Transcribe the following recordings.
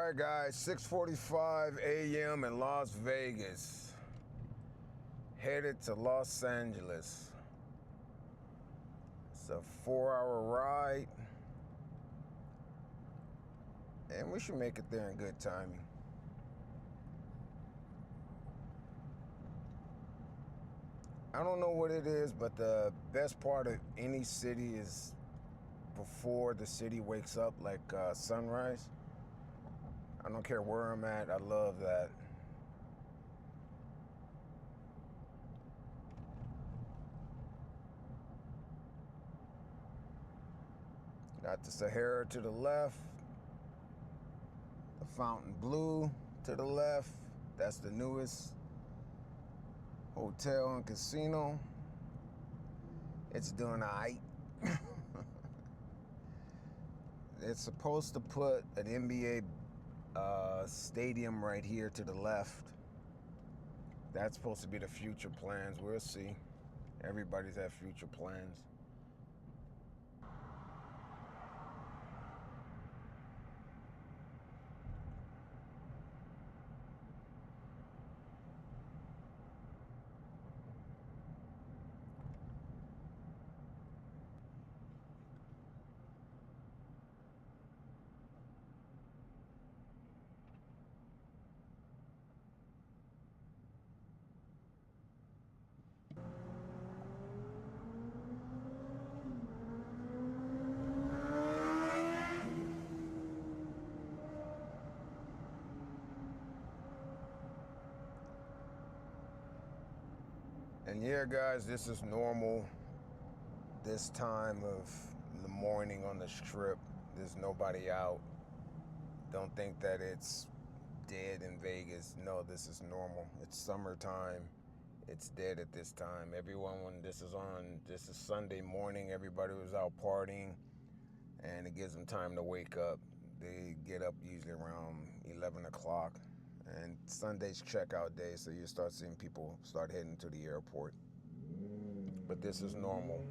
All right, guys, 6:45 a.m. in Las Vegas. Headed to Los Angeles. It's a 4-hour ride. And we should make it there in good timing. I don't know what it is, but the best part of any city is before the city wakes up, like sunrise. I don't care where I'm at, I love that. Got the Sahara to the left, the Fontainebleau to the left. That's the newest hotel and casino. It's doing alright. It's supposed to put an NBA stadium right here to the left. That's supposed to be the future plans. We'll see. Everybody's had future plans. And yeah, guys, this is normal this time of the morning on the strip. There's nobody out. Don't think that it's dead in Vegas. No, this is normal. It's summertime. It's dead at this time. Everyone, when this is on, this is Sunday morning, everybody was out partying, and it gives them time to wake up. They get up usually around 11 o'clock. And Sunday's checkout day, so you start seeing people start heading to the airport. But this is normal.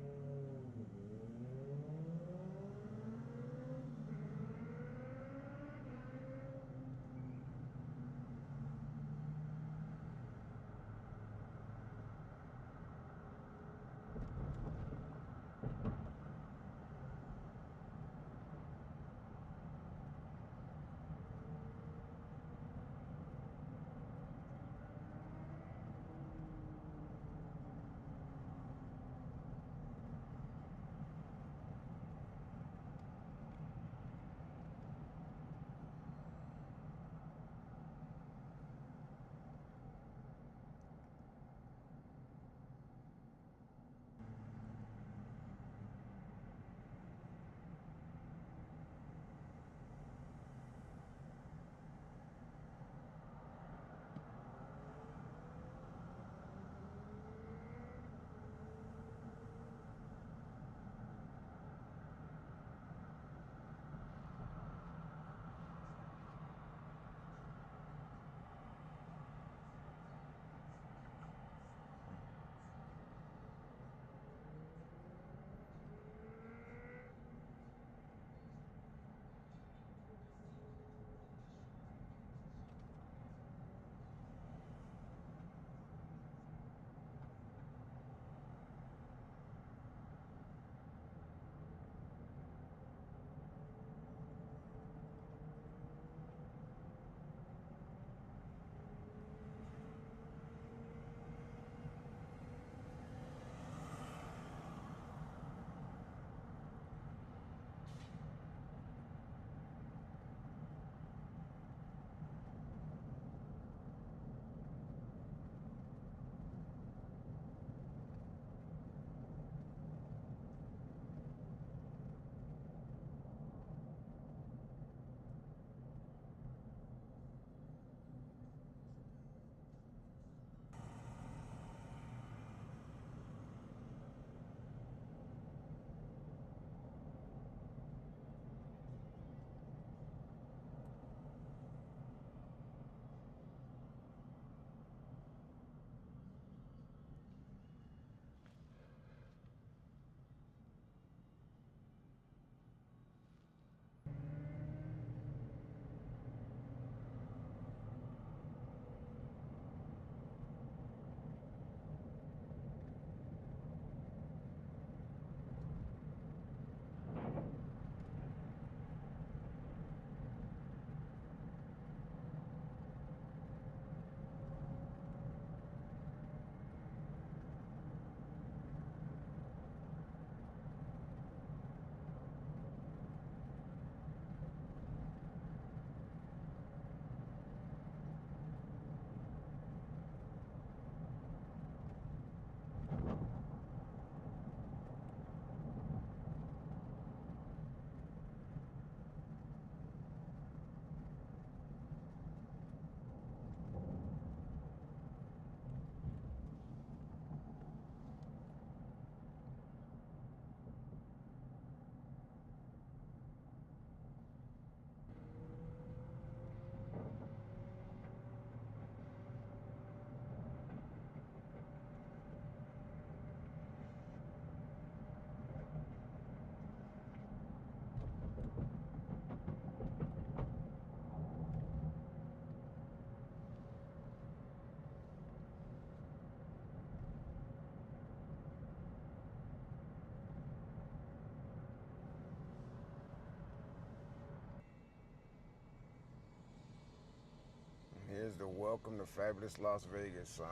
Welcome to fabulous Las Vegas sign.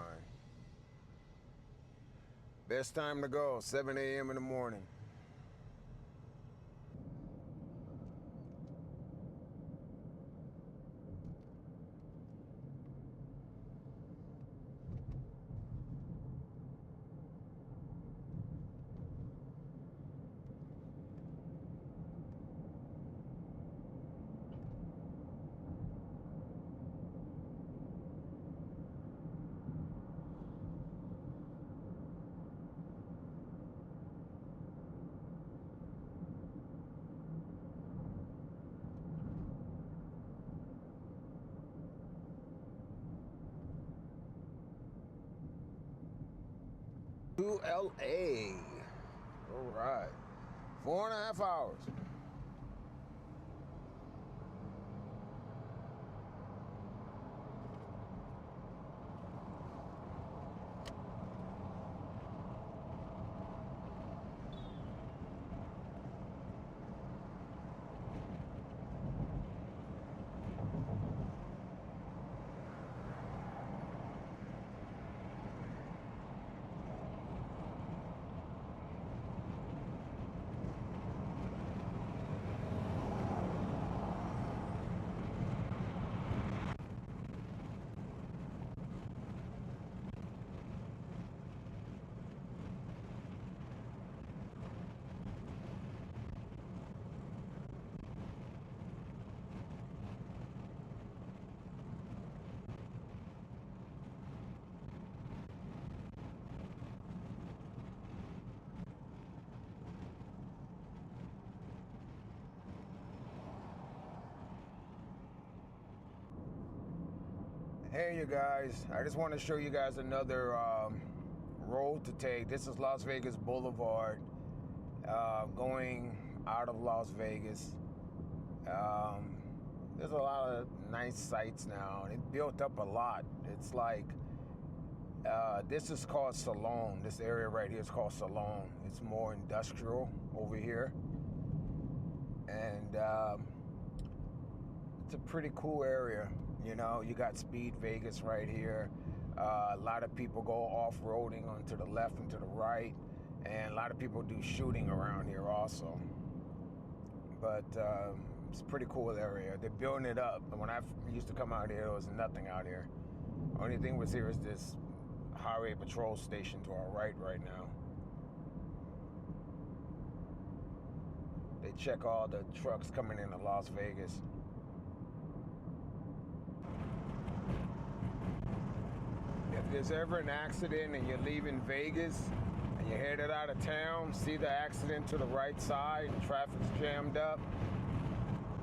Best time to go, 7 a.m. in the morning. To LA. All right. 4.5 hours. Hey you guys, I just want to show you guys another road to take. This is Las Vegas Boulevard, going out of Las Vegas. There's a lot of nice sites now, and it built up a lot. It's like, this is called Salon. This area right here is called Salon. It's more industrial over here. And it's a pretty cool area. You know, you got Speed Vegas right here. A lot of people go off-roading onto the left and to the right. And a lot of people do shooting around here also. But it's a pretty cool area. They're building it up. And when I used to come out here, there was nothing out here. Only thing was here is this highway patrol station to our right now. They check all the trucks coming into Las Vegas. If there's ever an accident and you're leaving Vegas and you're headed out of town, see the accident to the right side, traffic's jammed up,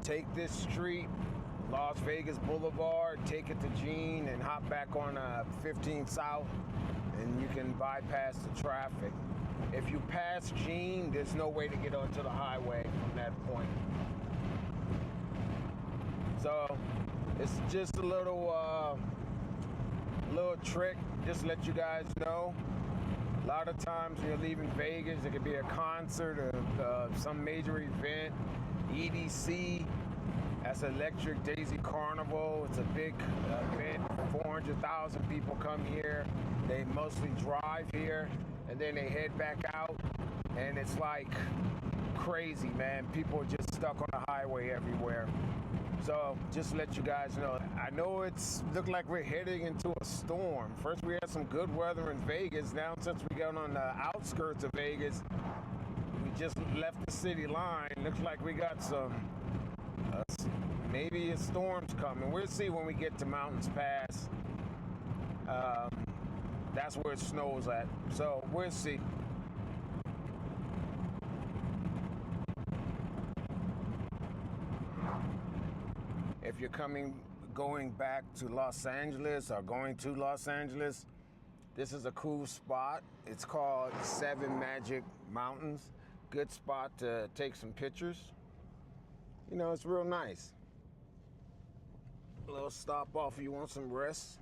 take this street, Las Vegas Boulevard, take it to Jean and hop back on 15 South, and you can bypass the traffic. If you pass Jean, there's no way to get onto the highway from that point. So it's just a little trick, just to let you guys know. A lot of times when you're leaving Vegas, it could be a concert or some major event. EDC, that's Electric Daisy Carnival. It's a big event. 400,000 people come here. They mostly drive here, and then they head back out, and it's like crazy, man. People are just stuck on the highway everywhere. So just to let you guys know, I know it's looked like we're heading into a storm. First we had some good weather in Vegas. Now since we got on the outskirts of Vegas, we just left the city line. Looks like we got some, maybe a storm's coming. We'll see when we get to Mountains Pass. That's where it snows at. So we'll see. If you're going back to Los Angeles or going to Los Angeles, this is a cool spot. It's called Seven Magic Mountains. Good spot to take some pictures. You know, it's real nice. A little stop off if you want some rest.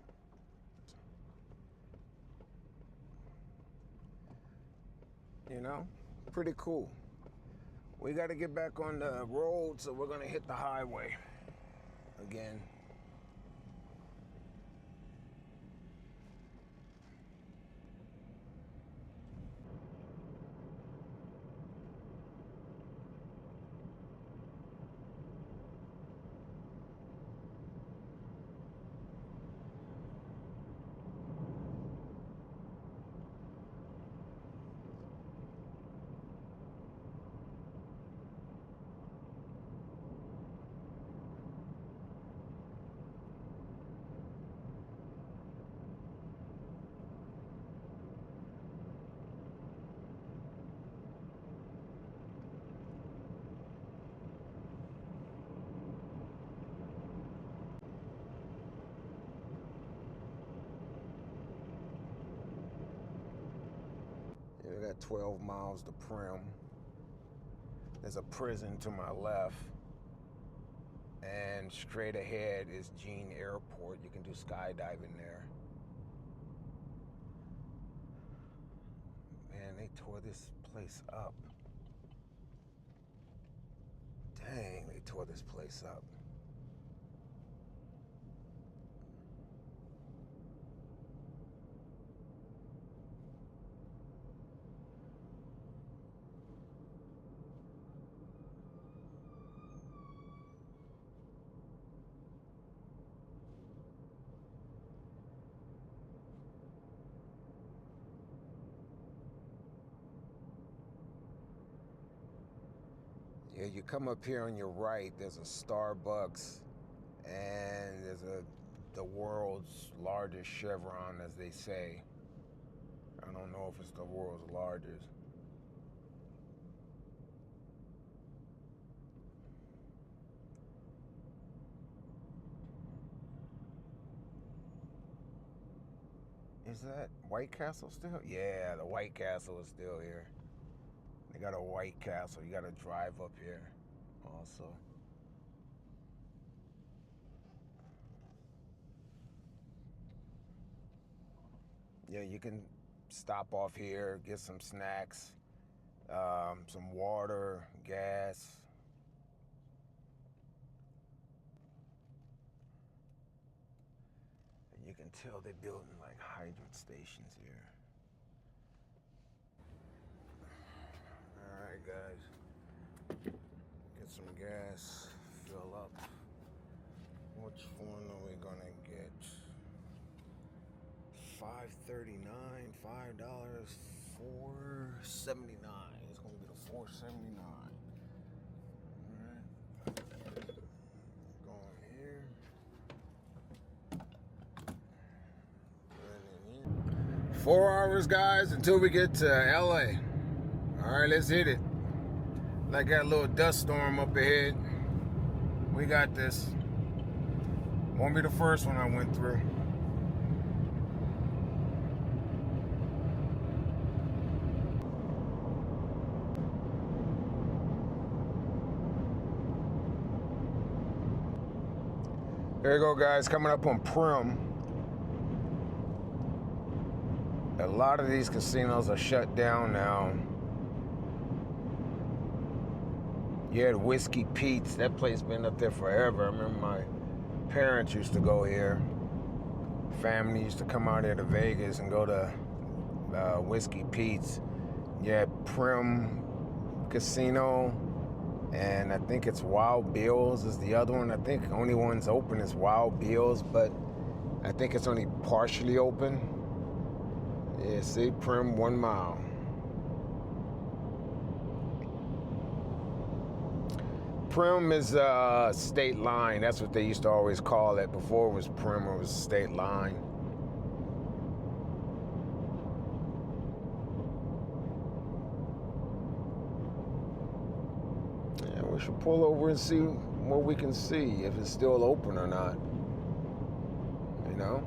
You know, pretty cool. We got to get back on the road, so we're going to hit the highway again. got 12 miles to Prim. There's a prison to my left. And straight ahead is Jean Airport. You can do skydiving there. Man, they tore this place up. Dang, they tore this place up. Yeah, you come up here on your right, there's a Starbucks, and there's the world's largest Chevron, as they say. I don't know if it's the world's largest. Is that White Castle still? Yeah, the White Castle is still here. They got a White Castle. You got to drive up here also. Yeah, you can stop off here, get some snacks, some water, gas. And you can tell they're building like hydrant stations here. All right, guys, get some gas, fill up. Which one are we gonna get? $5.39, $5, $4.79. It's gonna be the $4.79. Alright. Going here. Here. 4 hours, guys, until we get to LA. Alright, let's hit it. Like that little dust storm up ahead. We got this. Won't be the first one I went through. There you go, guys, coming up on Prim. A lot of these casinos are shut down now. You had Whiskey Pete's. That place been up there forever. I remember my parents used to go here. Family used to come out here to Vegas and go to Whiskey Pete's. You had Prim Casino. And I think it's Wild Bill's is the other one. I think the only one's open is Wild Bill's, but I think it's only partially open. Yeah, see, Prim 1 mile. Prim is state line. That's what they used to always call it. Before it was Prim, it was state line. We should pull over and see what we can see, if it's still open or not. You know?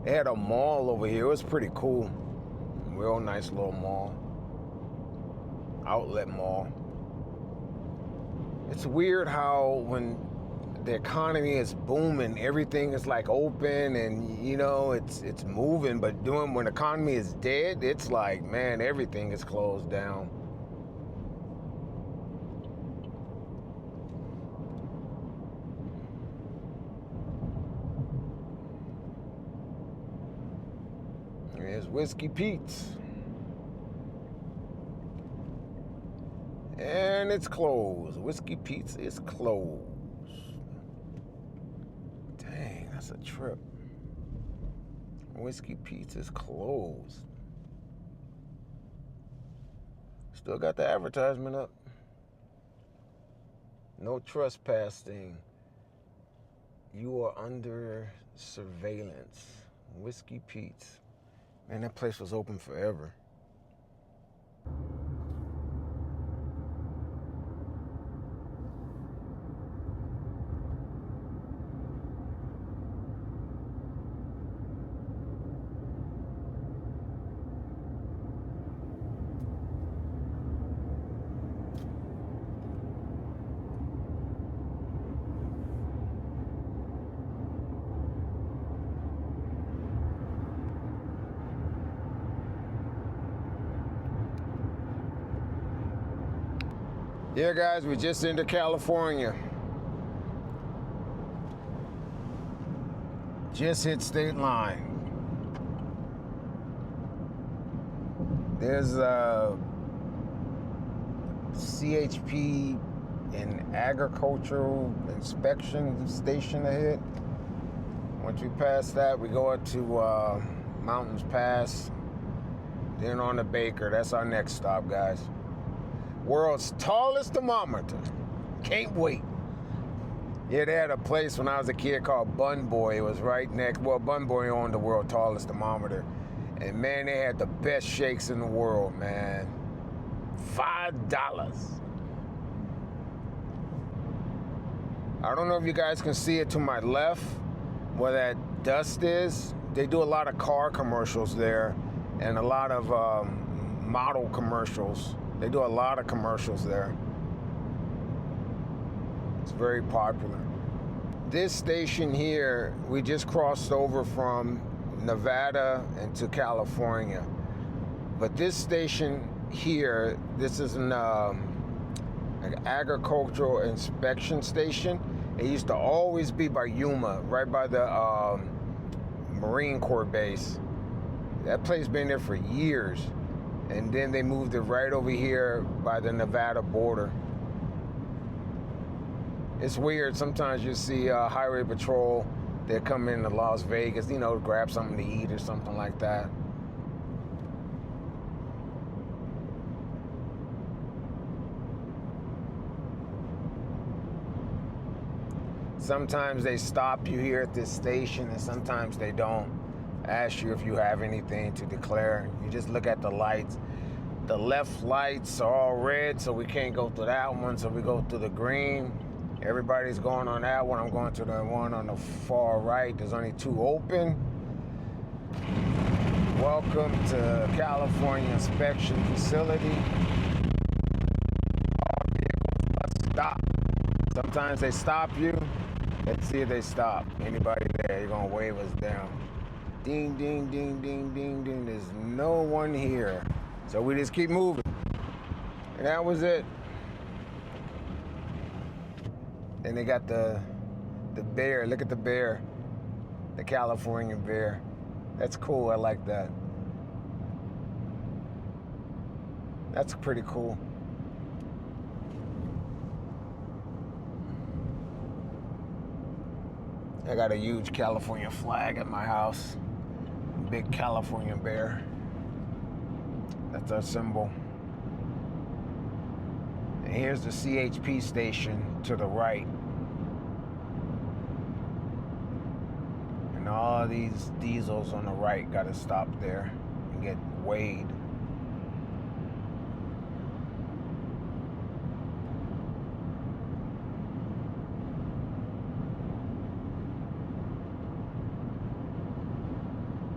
They had a mall over here. It was pretty cool. Real nice little mall. Outlet mall. It's weird how when the economy is booming, everything is like open and you know it's moving, but when the economy is dead, it's like, man, everything is closed down. Here's Whiskey Pete's. And it's closed. Whiskey Pete's is closed. Dang, that's a trip. Whiskey Pete's is closed. Still got the advertisement up. No trespassing. You are under surveillance. Whiskey Pete's. Man, that place was open forever. Yeah, guys, we just into California. Just hit state line. There's a CHP and agricultural inspection station ahead. Once we pass that, we go up to Mountains Pass, then on to Baker. That's our next stop, guys. World's tallest thermometer. Can't wait. Yeah, they had a place when I was a kid called Bun Boy. It was right next. Well, Bun Boy owned the world's tallest thermometer. And man, they had the best shakes in the world, man. $5. I don't know if you guys can see it to my left, where that dust is. They do a lot of car commercials there and a lot of model commercials. They do a lot of commercials there. It's very popular. This station here, we just crossed over from Nevada into California. But this station here, this is an agricultural inspection station. It used to always be by Yuma, right by the Marine Corps base. That place been there for years. And then they moved it right over here by the Nevada border. It's weird. Sometimes you see Highway Patrol. They come into Las Vegas, you know, to grab something to eat or something like that. Sometimes they stop you here at this station, and sometimes they don't. Ask you if you have anything to declare. You just look at the lights. The left lights are all red, so we can't go through that one, so we go through the green. Everybody's going on that one. I'm going to the one on the far right. There's only two open. Welcome to California Inspection Facility. All vehicles must stop. Sometimes they stop you. Let's see if they stop. Anybody there, you're gonna wave us down. Ding, ding, ding, ding, ding, ding. There's no one here. So we just keep moving. And that was it. And they got the bear. Look at the bear. The California bear. That's cool. I like that. That's pretty cool. I got a huge California flag at my house. Big California bear. That's our symbol. And here's the CHP station to the right. And all these diesels on the right gotta stop there and get weighed.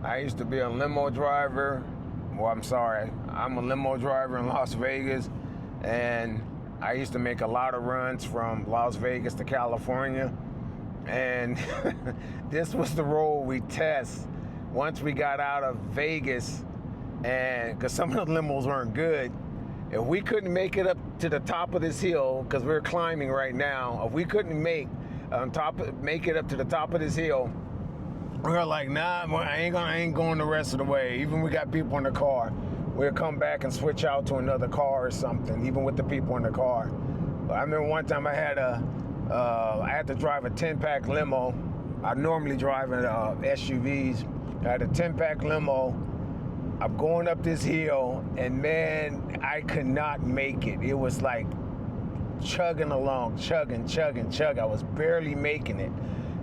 I used to be a limo driver. Well, I'm sorry. I'm a limo driver in Las Vegas, and I used to make a lot of runs from Las Vegas to California. And this was the road we test once we got out of Vegas, and because some of the limos weren't good. If we couldn't make it up to the top of this hill, because we're climbing right now, if we couldn't make it up to the top of this hill, we're like, nah, I ain't going the rest of the way. Even we got people in the car, we'll come back and switch out to another car or something, even with the people in the car. But I remember one time I had to drive a 10-pack limo. I normally drive in SUVs. I had a 10-pack limo. I'm going up this hill, and man, I could not make it. It was like chugging along, chugging. I was barely making it.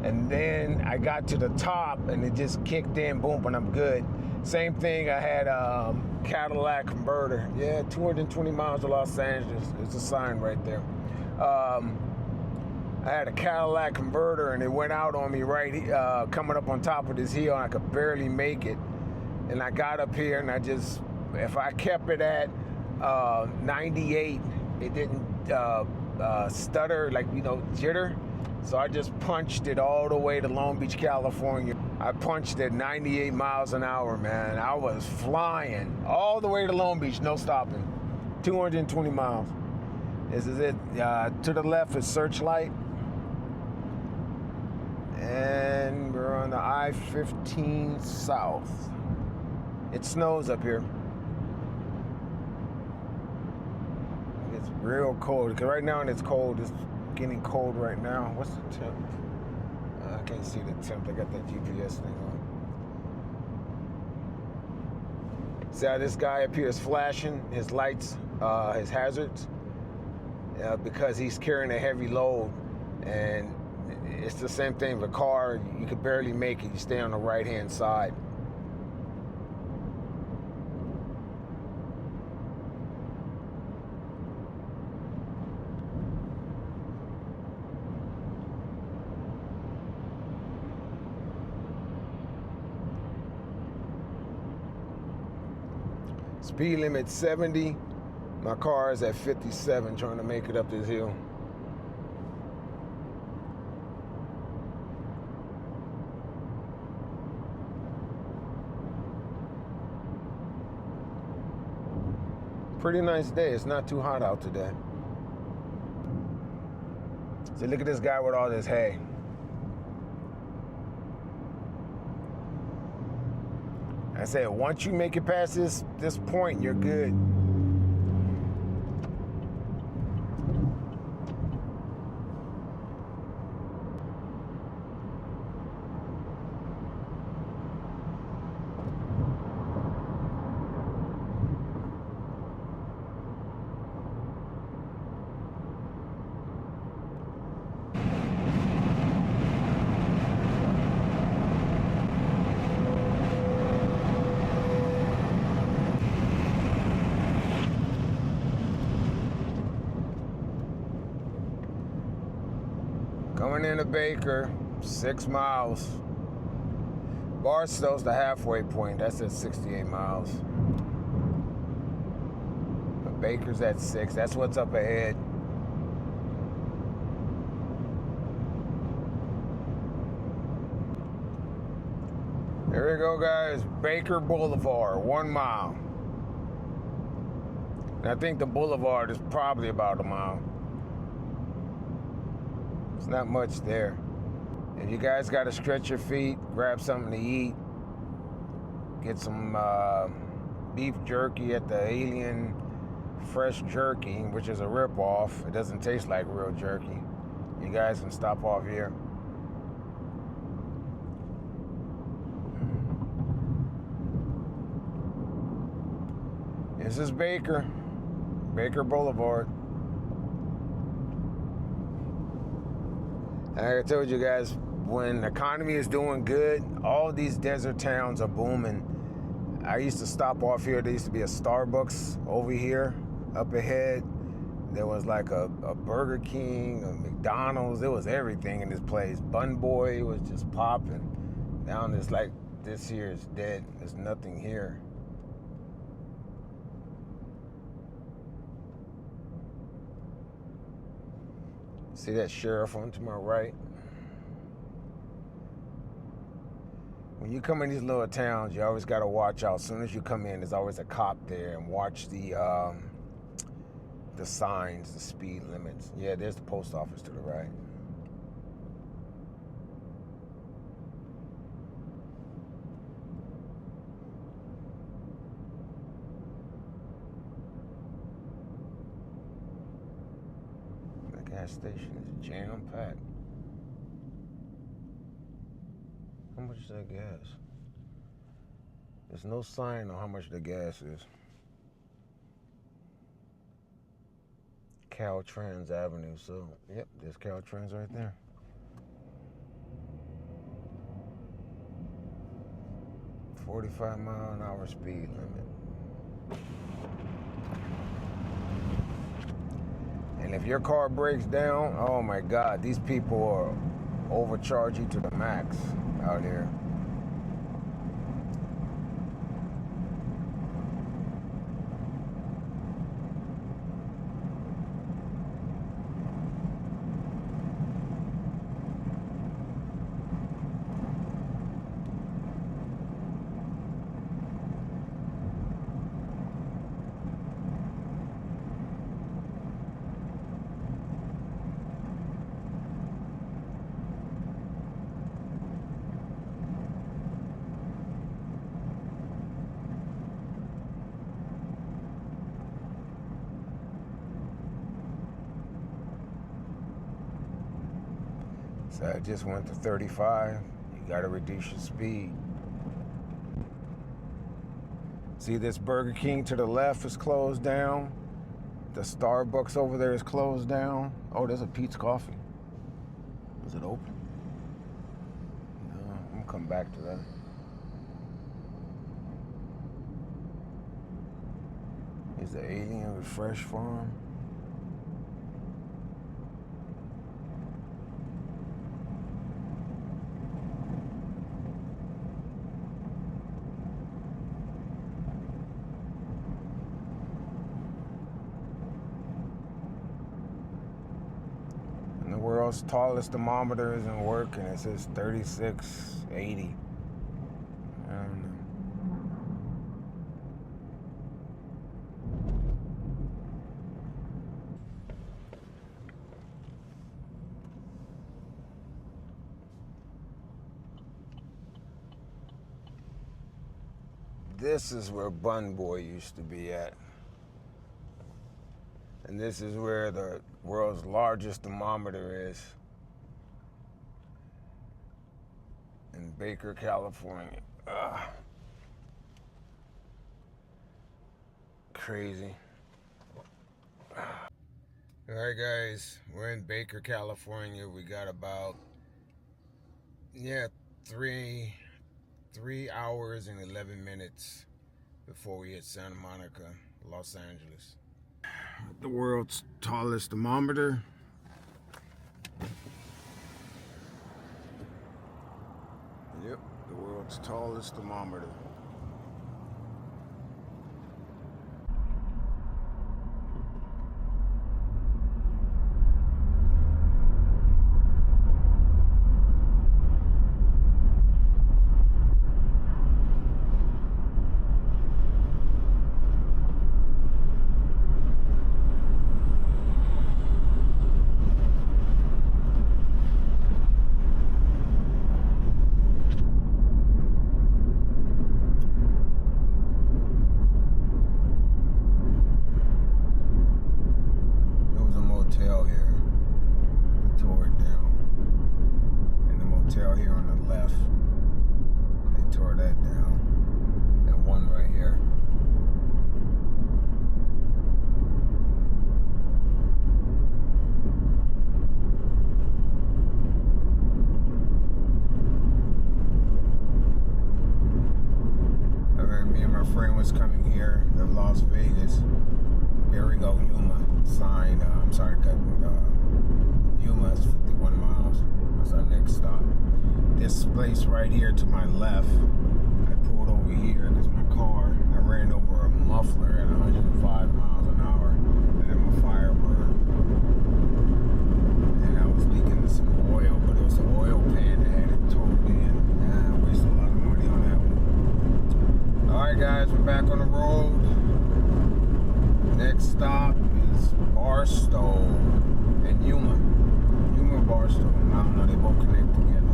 And then I got to the top, and it just kicked in, boom, and I'm good. Same thing, I had a Cadillac converter. Yeah, 220 miles to Los Angeles. There's a sign right there. I had a Cadillac converter, and it went out on me right coming up on top of this hill, and I could barely make it. And I got up here, and if I kept it at 98, it didn't stutter, like, jitter. So I just punched it all the way to Long Beach, California. I punched at 98 miles an hour, man. I was flying all the way to Long Beach, no stopping. 220 miles. This is it. To the left is Searchlight. And we're on the I-15 South. It snows up here. It's real cold. Because right now it's cold. It's getting cold right now. What's the temp? I can't see the temp. I got that GPS thing on. See how this guy up here is flashing his lights, his hazards? Because he's carrying a heavy load. And it's the same thing with a car. You could barely make it. You stay on the right-hand side. Speed limit 70. My car is at 57 trying to make it up this hill. Pretty nice day. It's not too hot out today. So look at this guy with all this hay. I said, once you make it past this point, you're good. Coming into Baker, 6 miles. Barstow's the halfway point. That's at 68 miles. But Baker's at 6. That's what's up ahead. There we go, guys. Baker Boulevard, 1 mile. And I think the boulevard is probably about a mile. It's not much there. If you guys got to stretch your feet, grab something to eat, get some beef jerky at the Alien Fresh Jerky, which is a ripoff. It doesn't taste like real jerky. You guys can stop off here. This is Baker Boulevard. Like I told you guys, when the economy is doing good, all these desert towns are booming. I used to stop off here. There used to be a Starbucks over here, up ahead. There was like a Burger King, a McDonald's. There was everything in this place. Bun Boy was just popping. Now it's like this here is dead. There's nothing here. See that sheriff on to my right? When you come in these little towns, you always got to watch out. As soon as you come in, there's always a cop there, and watch the signs, the speed limits. Yeah, there's the post office to the right. Gas station is jam-packed. How much is that gas? There's no sign on how much the gas is. Caltrans Avenue, so, yep, there's Caltrans right there. .45-mile-an-hour speed limit. And if your car breaks down, oh my God, these people are overcharge you to the max out here. So I just went to 35. You gotta reduce your speed. See, this Burger King to the left is closed down. The Starbucks over there is closed down. Oh, there's a Pete's Coffee. Is it open? No, I'm gonna come back to that. Is the Alien Refresh Farm? And the world's tallest thermometer isn't working. It says 3680. I don't know. This is where Bun Boy used to be at. And this is where the world's largest thermometer is. In Baker, California. Crazy. All right, guys, we're in Baker, California. We got about, 3 hours and 11 minutes before we hit Santa Monica, Los Angeles. The world's tallest thermometer. Yep, the world's tallest thermometer. Motel here. They tore it down. And the motel here on the left, they tore that down. And one right here. Me and my friend was coming here to Las Vegas. Here we go, Yuma sign. I'm sorry to cut. Yuma is 51 miles. That's our next stop. This place right here to my left, I pulled over here because my car, I ran over a muffler at 105 miles an hour. And then my Firebird. And I was leaking some oil, but it was an oil pan that had it towed in. I wasted a lot of money on that one. Alright guys, we're back on the road. Next stop is Barstow and Yuma. Yuma, Barstow. I don't know, they both connect together.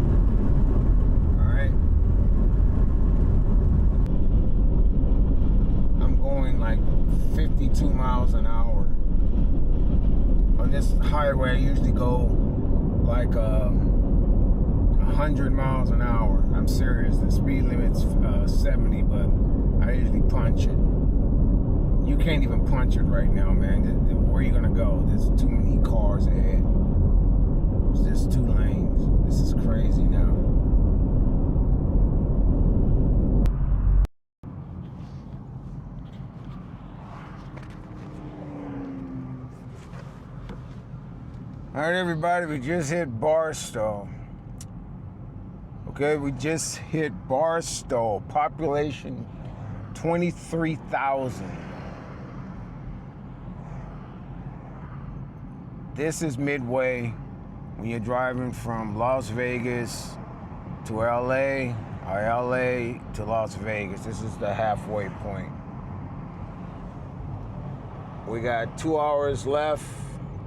Alright. I'm going like 52 miles an hour. On this highway, I usually go like 100 miles an hour. I'm serious. The speed limit's 70, but I usually punch it. You can't even punch it right now, man. Where are you gonna go? There's too many cars ahead. It's just 2 lanes. This is crazy now. All right, everybody, we just hit Barstow. Okay, we just hit Barstow. Population 23,000. This is midway when you're driving from Las Vegas to LA, or LA to Las Vegas. This is the halfway point. We got 2 hours left,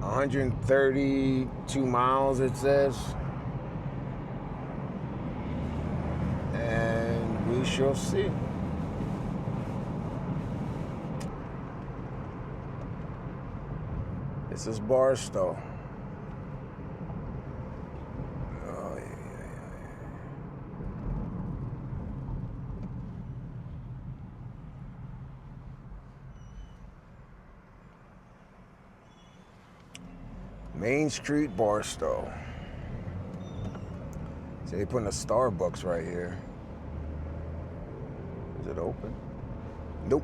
132 miles it says. And we shall see. This is Barstow. Main Street Barstow. See, they putting a Starbucks right here. Is it open? Nope.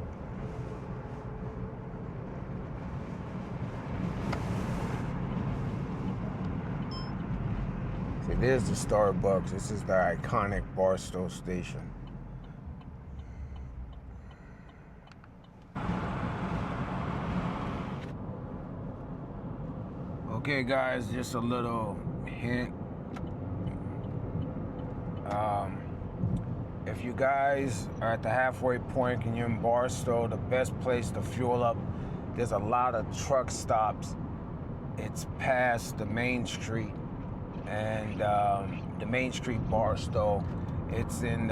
See, there's the Starbucks. This is the iconic Barstow station. Okay, guys, just a little hint. If you guys are at the halfway point and you're in Barstow, the best place to fuel up, there's a lot of truck stops. It's past the main street and the main street Barstow. It's in,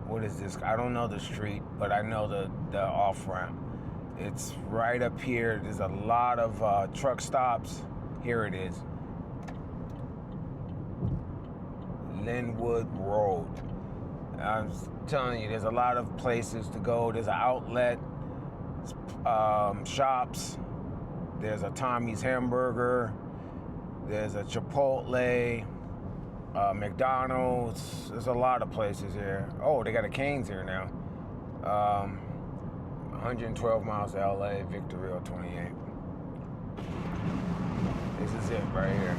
what is this? I don't know the street, but I know the off-ramp. It's right up here. There's a lot of truck stops. Here it is. Linwood Road. I'm telling you, there's a lot of places to go. There's an outlet, shops. There's a Tommy's Hamburger. There's a Chipotle, McDonald's. There's a lot of places here. Oh, they got a Cane's here now. 112 miles to LA, Victorville 28. This is it right here.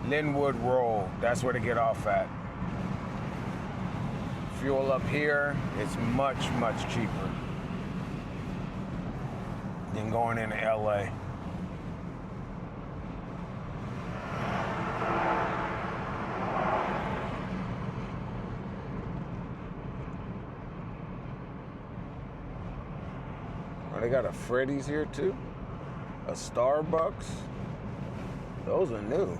Linwood Road, that's where to get off at. Fuel up here, it's much, much cheaper than going into LA. Oh, they got a Freddy's here too? A Starbucks? Those are new.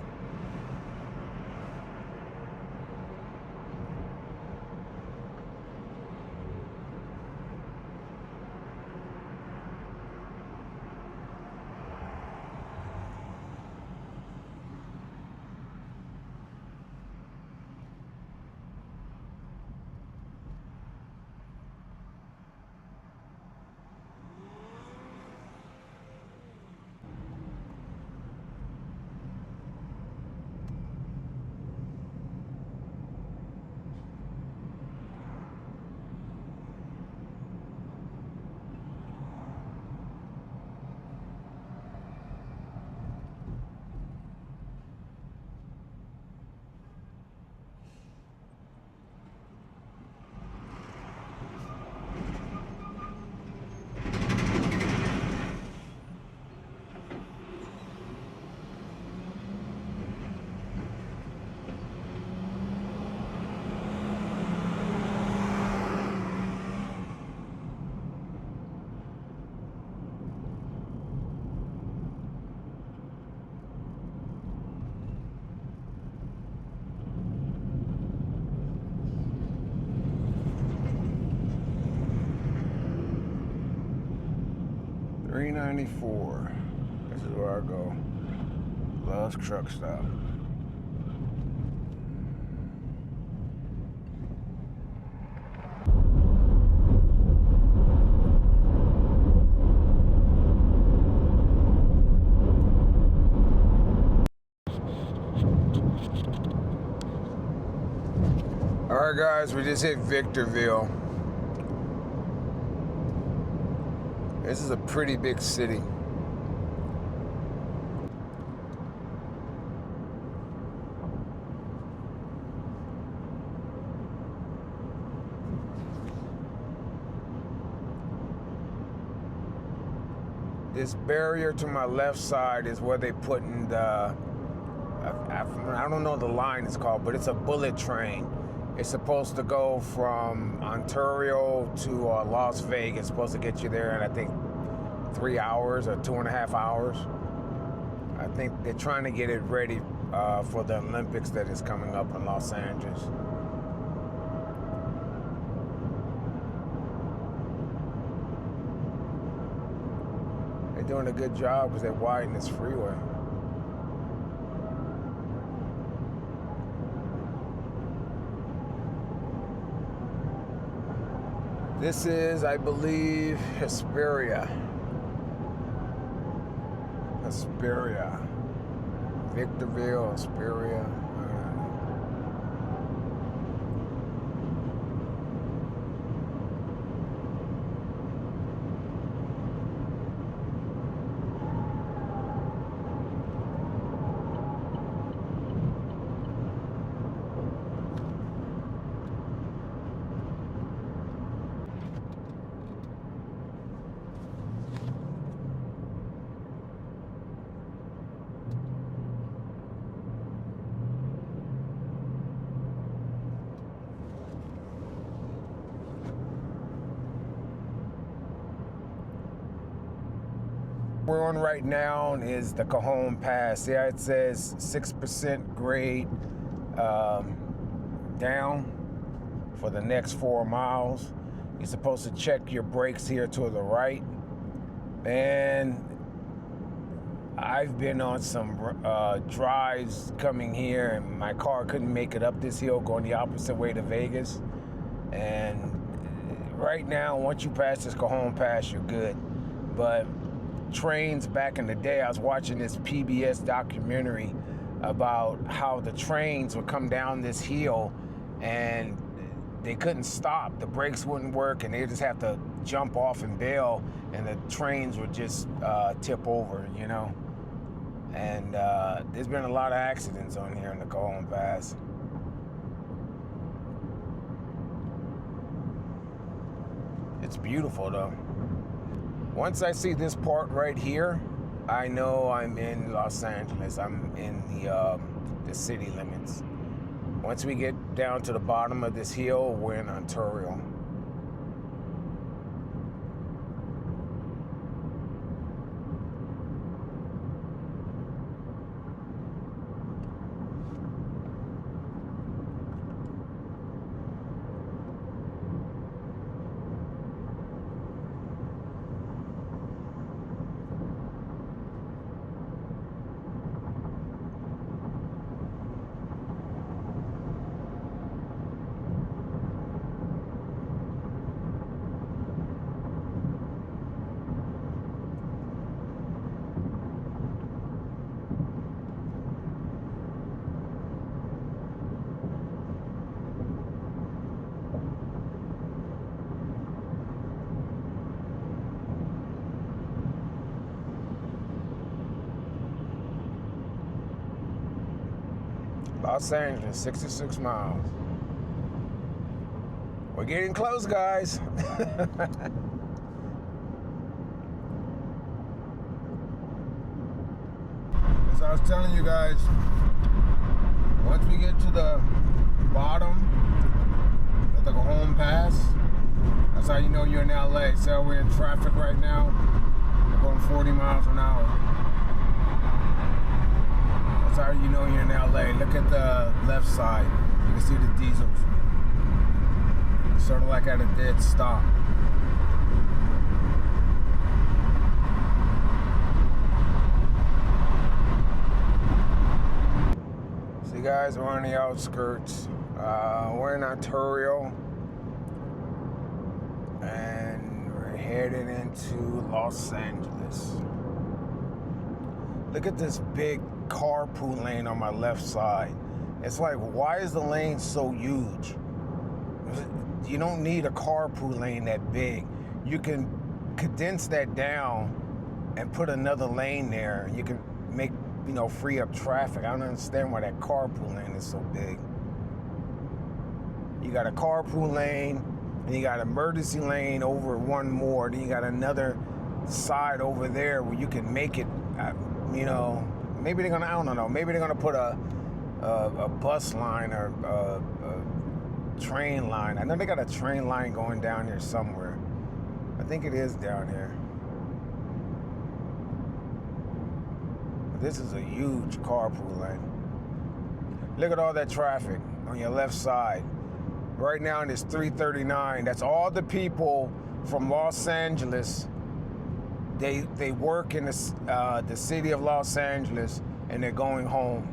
$3.94. This is where I go. Love's Truck Stop. Alright guys, we just hit Victorville. This is a pretty big city. This barrier to my left side is where they put in the, I don't know the line it's called, but it's a bullet train. It's supposed to go from Ontario to Las Vegas. It's supposed to get you there in, I think, 3 hours or 2.5 hours. I think they're trying to get it ready for the Olympics that is coming up in Los Angeles. They're doing a good job because they widen this freeway. This is, I believe, Hesperia. Hesperia. Victorville, Hesperia. We're on right now is the Cajon Pass. Yeah, it says 6% grade down for the next 4 miles. You're supposed to check your brakes here to the right. And I've been on some drives coming here, and my car couldn't make it up this hill going the opposite way to Vegas. And right now, once you pass this Cajon Pass, you're good. But trains back in the day, I was watching this PBS documentary about how the trains would come down this hill and they couldn't stop. The brakes wouldn't work and they just have to jump off and bail, and the trains would just tip over, you know. And there's been a lot of accidents on here in the Cajon Pass. It's beautiful though. Once I see this part right here, I know I'm in Los Angeles. I'm in the city limits. Once we get down to the bottom of this hill, we're in Ontario. Los Angeles, 66 miles. We're getting close, guys. As I was telling you guys, once we get to the bottom of the Cajon Pass, that's how you know you're in LA. So we're in traffic right now. We're going 40 miles an hour. That's how you know you're in LA. Look at the left side. You can see the diesels. It's sort of like at a dead stop. See guys, we're on the outskirts. We're in Ontario. And we're headed into Los Angeles. Look at this big carpool lane on my left side. It's like, why is the lane so huge? You don't need a carpool lane that big. You can condense that down and put another lane there. You can make, you know, free up traffic. I don't understand why that carpool lane is so big. You got a carpool lane, and you got an emergency lane over one more. Then you got another side over there where you can make it, you know, maybe they're gonna, I don't know, maybe they're gonna put a bus line or a train line. I know they got a train line going down here somewhere. I think it is down here. This is a huge carpool lane. Look at all that traffic on your left side. Right now it's 3:39. That's all the people from Los Angeles. They work in the city of Los Angeles and they're going home.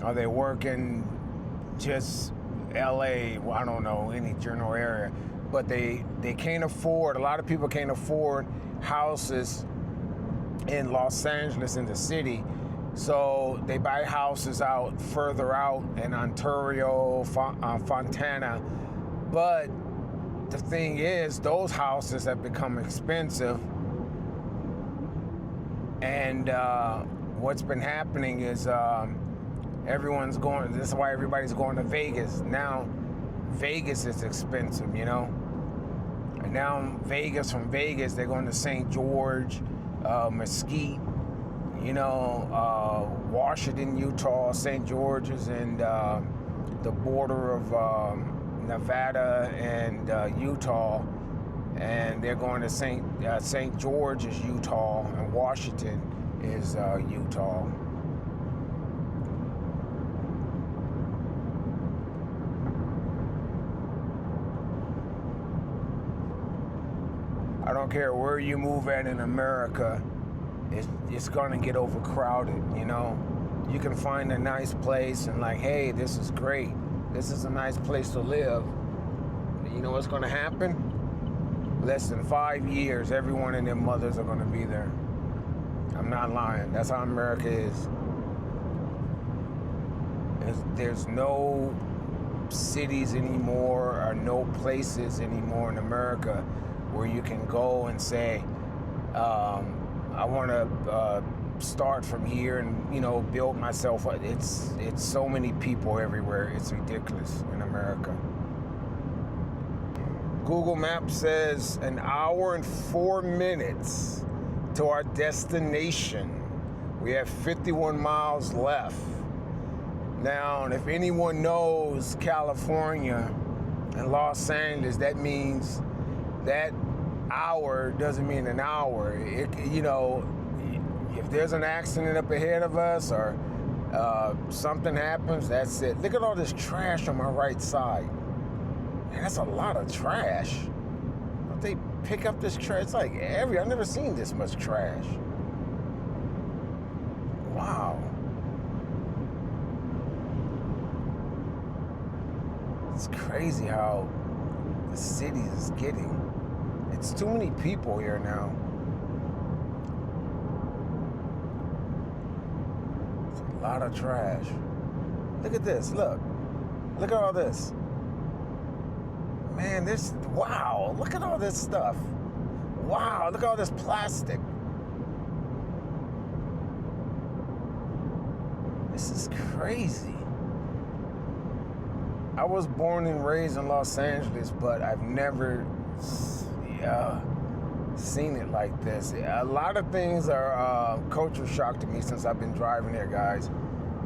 Or they work in just LA, well, I don't know, any general area. but they can't afford, a lot of people can't afford houses in Los Angeles, in the city. So they buy houses out further out in Ontario, Fontana. But the thing is, those houses have become expensive. And what's been happening is everyone's going, this is why everybody's going to Vegas. Now, Vegas is expensive, you know? And now from Vegas, they're going to St. George, Mesquite, you know, Washington, Utah. St. George is in the border of Nevada and Utah. And they're going to St. George is Utah, and Washington is Utah. I don't care where you move at in America, it's going to get overcrowded, you know. You can find a nice place and like, hey, this is great. This is a nice place to live. You know what's going to happen? Less than 5 years, everyone and their mothers are going to be there. I'm not lying. That's how America is. There's no cities anymore, or no places anymore in America where you can go and say, I want to start from here and, you know, build myself. It's so many people everywhere. It's ridiculous in America. Google Maps says 1 hour and 4 minutes to our destination. We have 51 miles left. Now, if anyone knows California and Los Angeles, that means that hour doesn't mean an hour. You know, if there's an accident up ahead of us or something happens, that's it. Look at all this trash on my right side. Man, that's a lot of trash. Don't they pick up this trash? It's like I've never seen this much trash. Wow. It's crazy how the city is getting. It's too many people here now. It's a lot of trash. Look at this, look. Look at all this. Man, wow, look at all this stuff. Wow, look at all this plastic. This is crazy. I was born and raised in Los Angeles, but I've never seen it like this. A lot of things are culture shock to me since I've been driving here, guys.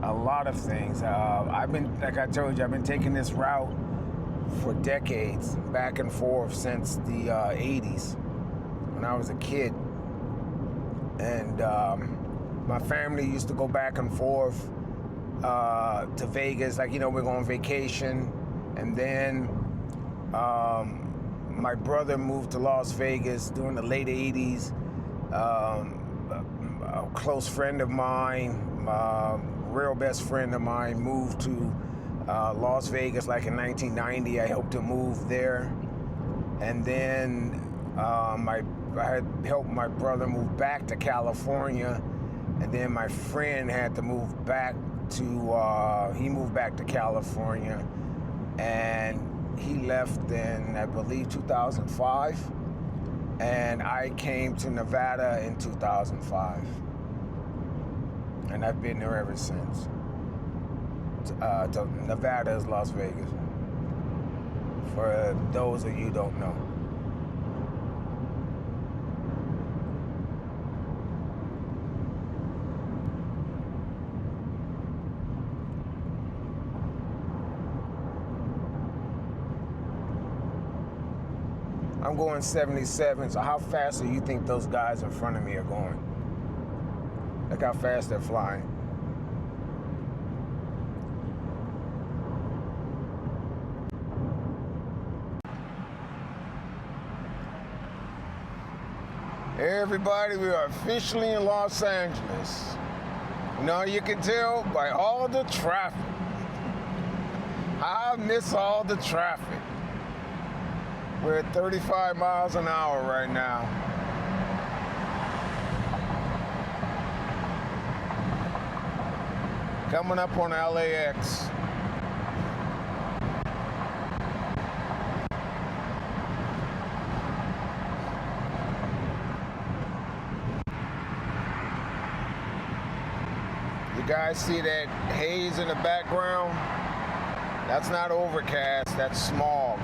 A lot of things. I've been, like I told you, I've been taking this route for decades, back and forth since the 80s, when I was a kid. And my family used to go back and forth to Vegas, like, you know, we're going on vacation. And then my brother moved to Las Vegas during the late 80s. A close friend of mine, real best friend of mine, moved to Las Vegas like in 1990. I helped him move there. And then I had helped my brother move back to California. And then my friend had to move back to, he moved back to California. And he left in, I believe, 2005. And I came to Nevada in 2005. And I've been there ever since. Nevada is Las Vegas, for those of you who don't know. I'm going 77, so how fast do you think those guys in front of me are going? Look how fast they're flying. Everybody, we are officially in Los Angeles. You know, you can tell by all the traffic. I miss all the traffic. We're at 35 miles an hour right now. Coming up on LAX. You guys see that haze in the background? That's not overcast, that's smog.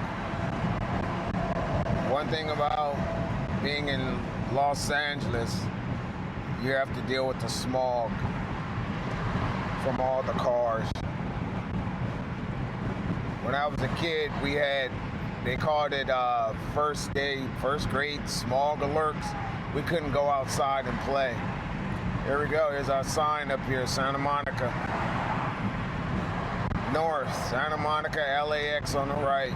One thing about being in Los Angeles, you have to deal with the smog from all the cars. When I was a kid, they called it first grade smog alerts. We couldn't go outside and play. Here we go, here's our sign up here, Santa Monica. North, Santa Monica, LAX on the right.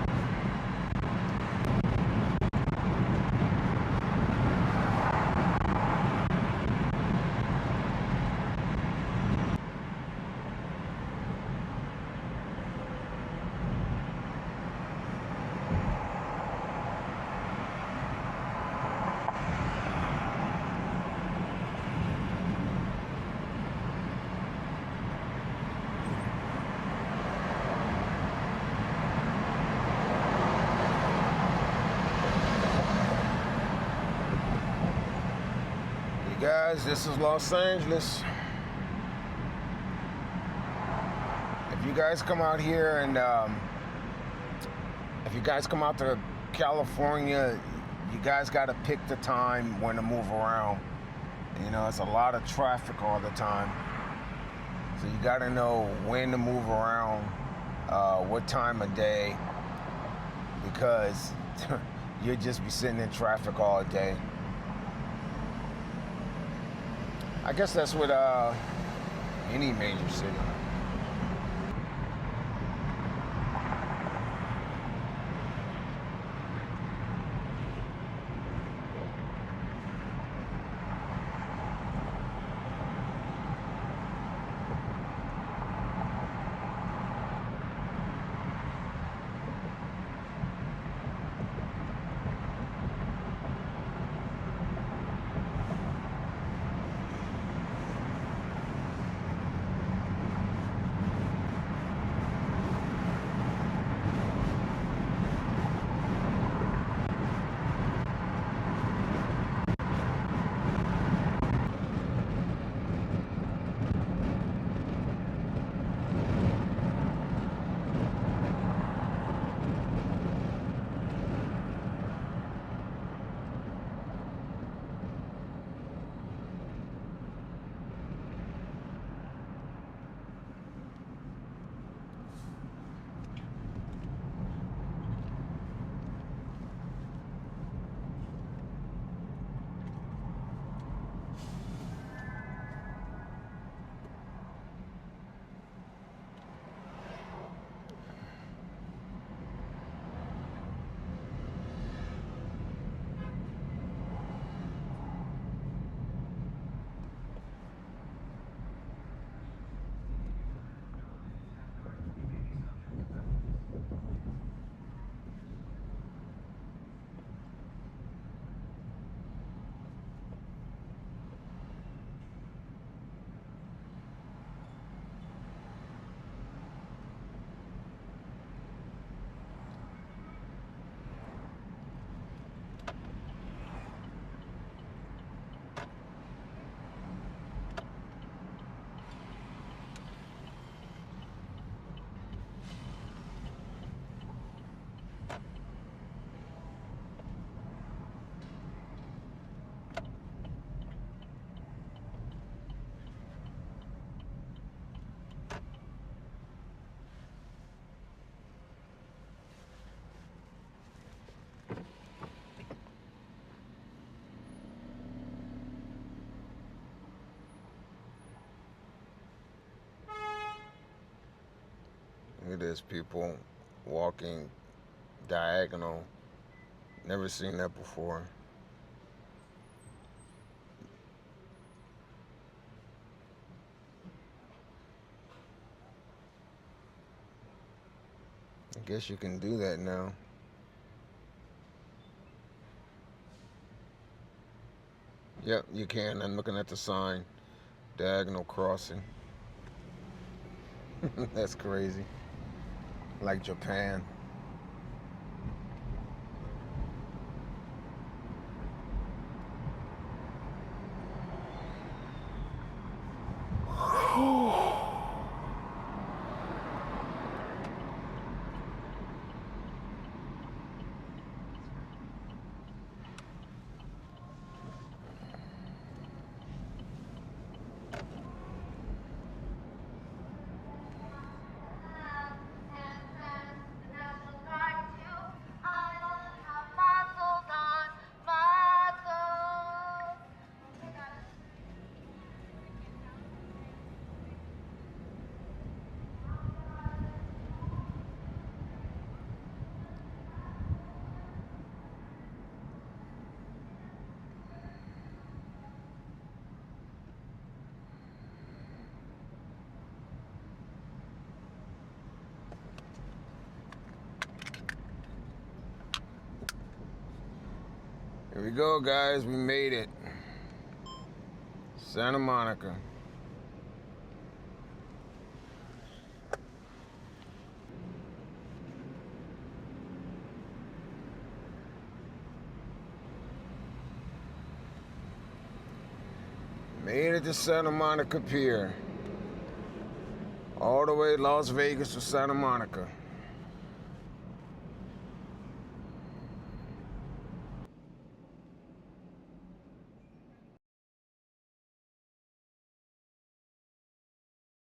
Guys, this is Los Angeles. If you guys come out here and if you guys come out to California, you guys got to pick the time when to move around. You know, it's a lot of traffic all the time. So you got to know when to move around, what time of day, because you'll just be sitting in traffic all day. I guess that's with any major city. Look at this, people walking diagonal. Never seen that before. I guess you can do that now. Yep, you can. I'm looking at the sign. Diagonal crossing. That's crazy. Like Japan. Here we go, guys. We made it. Santa Monica. Made it to Santa Monica Pier. All the way Las Vegas to Santa Monica.